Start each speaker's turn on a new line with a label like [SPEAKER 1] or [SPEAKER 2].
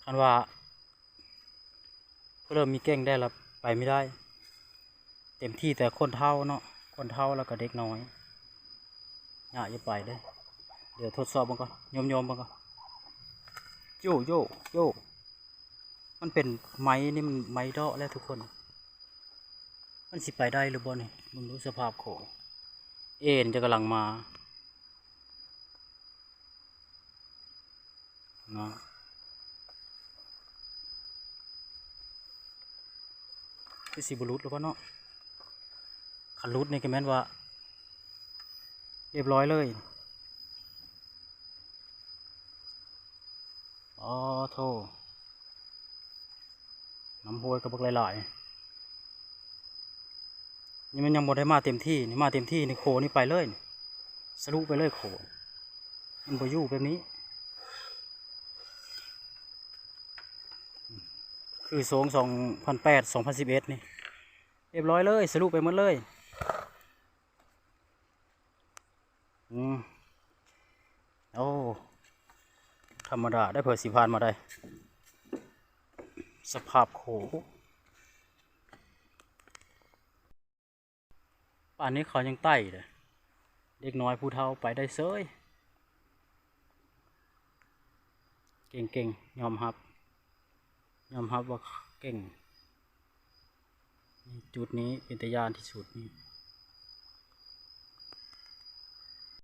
[SPEAKER 1] คันว่าเริ่มมีเก่งได้แล้วไปไม่ได้ เต็มที่แต่คนเท่าเนาะคนเท่าแล้วก็เด็กน้อยอย่าไปเลยเดี๋ยวทดสอบมันก่อนโยมมันก่อนโยโยโยมันเป็นไม้นี่มันไม้เดาะแล้วทุกคนมันสิไปได้หรือบ่นี่มึงรู้สภาพโขเอ็นจะกำลังมาเนาะคือสิบรุษหรือเปล่าเนาะขันรุดนี่ก็แม่นว่าเรียบร้อยเลยอ๋อโทน้ำห้วยกระบอกหลายๆนี่มันยังหมดได้มาเต็มที่นี่มาเต็มที่นี่โคนี่ไปเลยสรุปไปเลยโคมันไปอยู่แบบนี้คือ2008 2011นี่เรียบร้อยเลยสรุปไปหมดเลยโอ้ธรรมดาได้เผื่อ10 พันมาได้สภาพโขป่านนี้เขายังไต่เลยเด็กน้อยผู้เฒ่าไปได้เซยเก่งยอมรับว่าเก่งจุดนี้เป็นตะยานที่สุดนี่